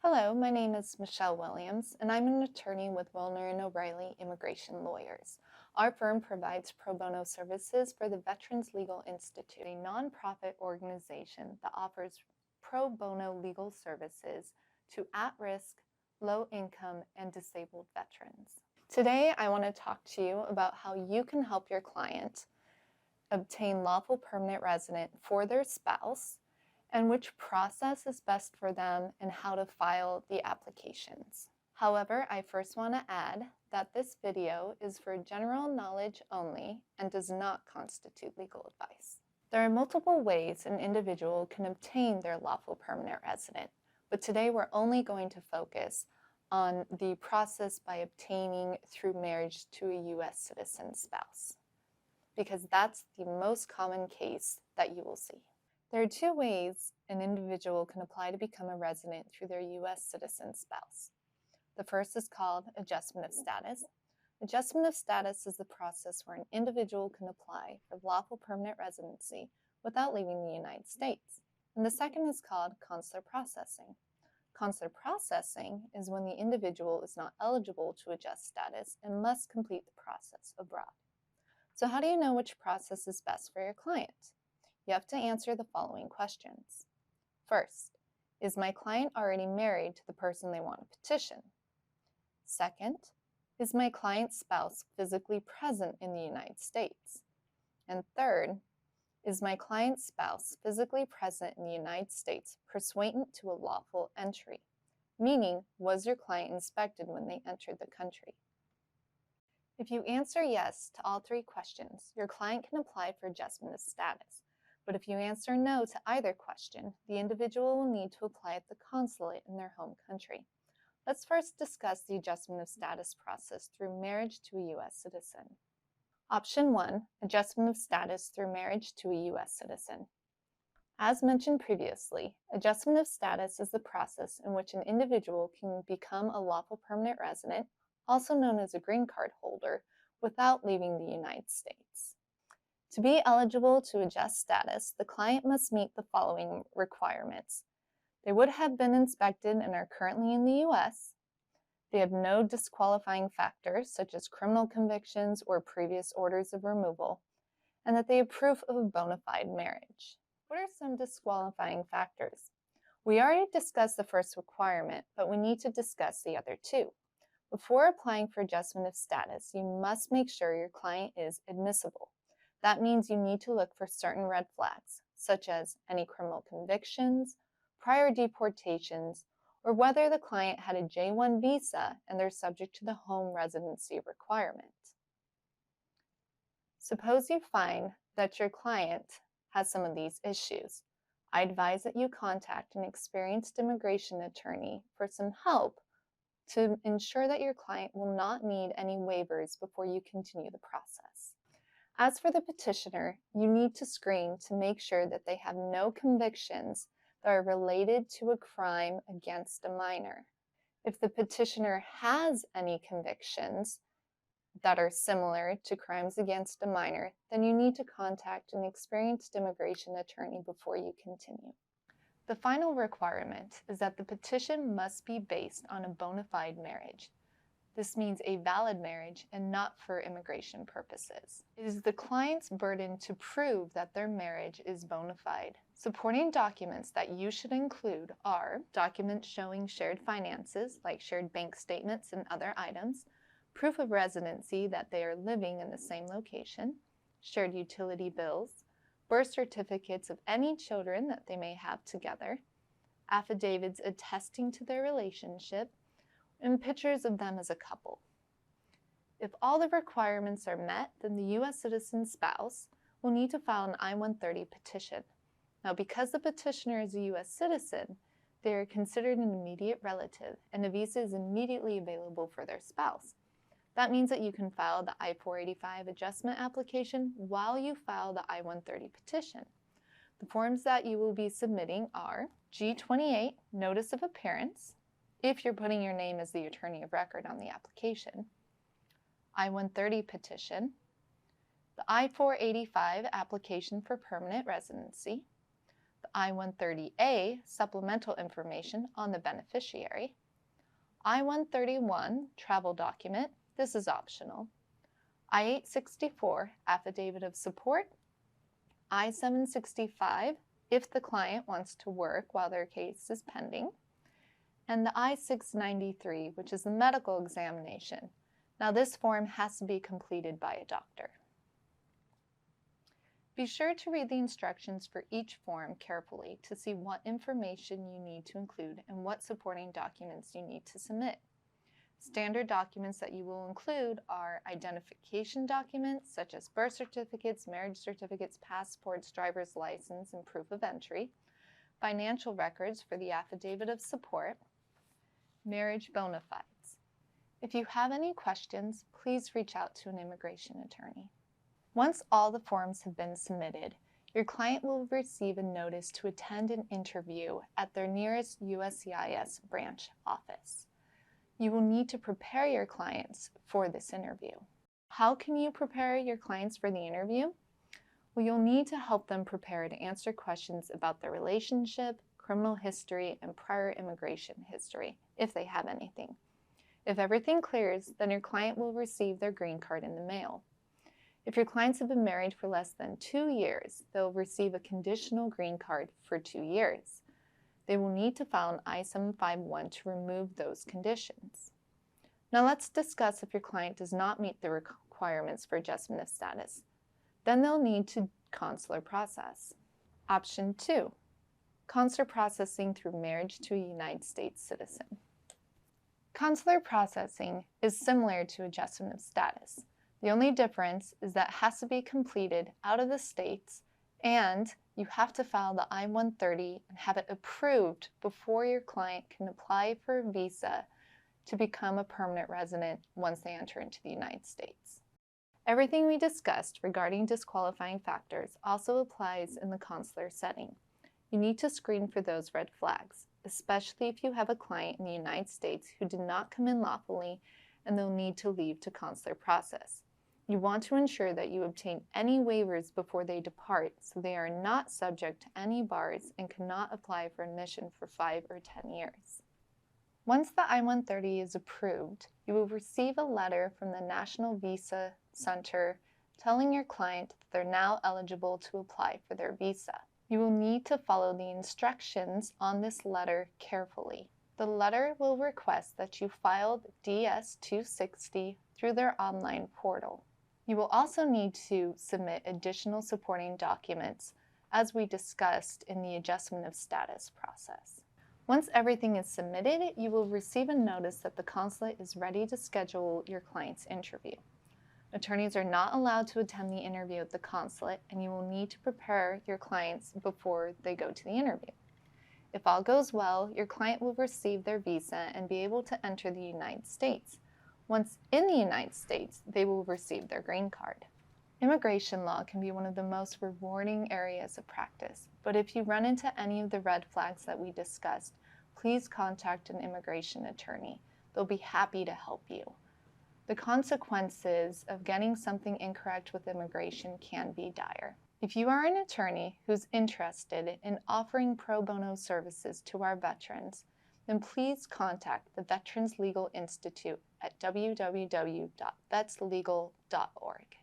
Hello, my name is Michelle Williams, and I'm an attorney with Wilner O'Reilly Immigration Lawyers. Our firm provides pro bono services for the Veterans Legal Institute, a nonprofit organization that offers pro bono legal services to at-risk, low-income, and disabled veterans. Today, I want to talk to you about how you can help your client obtain lawful permanent resident for their spouse, and which process is best for them and how to file the applications. However, I first want to add that this video is for general knowledge only and does not constitute legal advice. There are multiple ways an individual can obtain their lawful permanent resident, but today we're only going to focus on the process by obtaining through marriage to a U.S. citizen spouse, because that's the most common case that you will see. There are two ways an individual can apply to become a resident through their U.S. citizen spouse. The first is called adjustment of status. Adjustment of status is the process where an individual can apply for lawful permanent residency without leaving the United States. And the second is called consular processing. Consular processing is when the individual is not eligible to adjust status and must complete the process abroad. So how do you know which process is best for your client? You have to answer the following questions. First, is my client already married to the person they want to petition? Second, is my client's spouse physically present in the United States? And third, is my client's spouse physically present in the United States pursuant to a lawful entry? Meaning, was your client inspected when they entered the country? If you answer yes to all three questions, your client can apply for adjustment of status. But if you answer no to either question, the individual will need to apply at the consulate in their home country. Let's first discuss the adjustment of status process through marriage to a U.S. citizen. Option 1, adjustment of status through marriage to a U.S. citizen. As mentioned previously, adjustment of status is the process in which an individual can become a lawful permanent resident, also known as a green card holder, without leaving the United States. To be eligible to adjust status, the client must meet the following requirements. They would have been inspected and are currently in the U.S. They have no disqualifying factors, such as criminal convictions or previous orders of removal, and that they have proof of a bona fide marriage. What are some disqualifying factors? We already discussed the first requirement, but we need to discuss the other two. Before applying for adjustment of status, you must make sure your client is admissible. That means you need to look for certain red flags, such as any criminal convictions, prior deportations, or whether the client had a J-1 visa and they're subject to the home residency requirement. Suppose you find that your client has some of these issues. I advise that you contact an experienced immigration attorney for some help to ensure that your client will not need any waivers before you continue the process. As for the petitioner, you need to screen to make sure that they have no convictions that are related to a crime against a minor. If the petitioner has any convictions that are similar to crimes against a minor, then you need to contact an experienced immigration attorney before you continue. The final requirement is that the petition must be based on a bona fide marriage. This means a valid marriage and not for immigration purposes. It is the client's burden to prove that their marriage is bona fide. Supporting documents that you should include are documents showing shared finances, like shared bank statements and other items, proof of residency that they are living in the same location, shared utility bills, birth certificates of any children that they may have together, affidavits attesting to their relationship, and pictures of them as a couple. If all the requirements are met, then the U.S. citizen spouse will need to file an I-130 petition. Now, because the petitioner is a U.S. citizen, they are considered an immediate relative, and a visa is immediately available for their spouse. That means that you can file the I-485 adjustment application while you file the I-130 petition. The forms that you will be submitting are G-28, Notice of Appearance, if you're putting your name as the attorney of record on the application, I-130 petition, the I-485 application for permanent residency, the I-130A, supplemental information on the beneficiary, I-131, travel document, this is optional, I-864, affidavit of support, I-765, if the client wants to work while their case is pending, and the I-693, which is the medical examination. Now this form has to be completed by a doctor. Be sure to read the instructions for each form carefully to see what information you need to include and what supporting documents you need to submit. Standard documents that you will include are identification documents such as birth certificates, marriage certificates, passports, driver's license, and proof of entry, financial records for the affidavit of support, marriage bona fides. If you have any questions, please reach out to an immigration attorney. Once all the forms have been submitted, your client will receive a notice to attend an interview at their nearest USCIS branch office. You will need to prepare your clients for this interview. How can you prepare your clients for the interview? Well, you'll need to help them prepare to answer questions about their relationship, criminal history, and prior immigration history, if they have anything. If everything clears, then your client will receive their green card in the mail. If your clients have been married for less than 2 years, they'll receive a conditional green card for 2 years. They will need to file an I-751 to remove those conditions. Now let's discuss if your client does not meet the requirements for adjustment of status. Then they'll need to consular process. Option 2, consular processing through marriage to a United States citizen. Consular processing is similar to adjustment of status. The only difference is that it has to be completed out of the States, and you have to file the I-130 and have it approved before your client can apply for a visa to become a permanent resident once they enter into the United States. Everything we discussed regarding disqualifying factors also applies in the consular setting. You need to screen for those red flags, especially if you have a client in the United States who did not come in lawfully and they'll need to leave to consular process. You want to ensure that you obtain any waivers before they depart so they are not subject to any bars and cannot apply for admission for 5 or 10 years. Once the I-130 is approved, you will receive a letter from the National Visa Center telling your client that they're now eligible to apply for their visa. You will need to follow the instructions on this letter carefully. The letter will request that you file DS-260 through their online portal. You will also need to submit additional supporting documents as we discussed in the adjustment of status process. Once everything is submitted, you will receive a notice that the consulate is ready to schedule your client's interview. Attorneys are not allowed to attend the interview at the consulate, and you will need to prepare your clients before they go to the interview. If all goes well, your client will receive their visa and be able to enter the United States. Once in the United States, they will receive their green card. Immigration law can be one of the most rewarding areas of practice, but if you run into any of the red flags that we discussed, please contact an immigration attorney. They'll be happy to help you. The consequences of getting something incorrect with immigration can be dire. If you are an attorney who's interested in offering pro bono services to our veterans, then please contact the Veterans Legal Institute at www.vetslegal.org.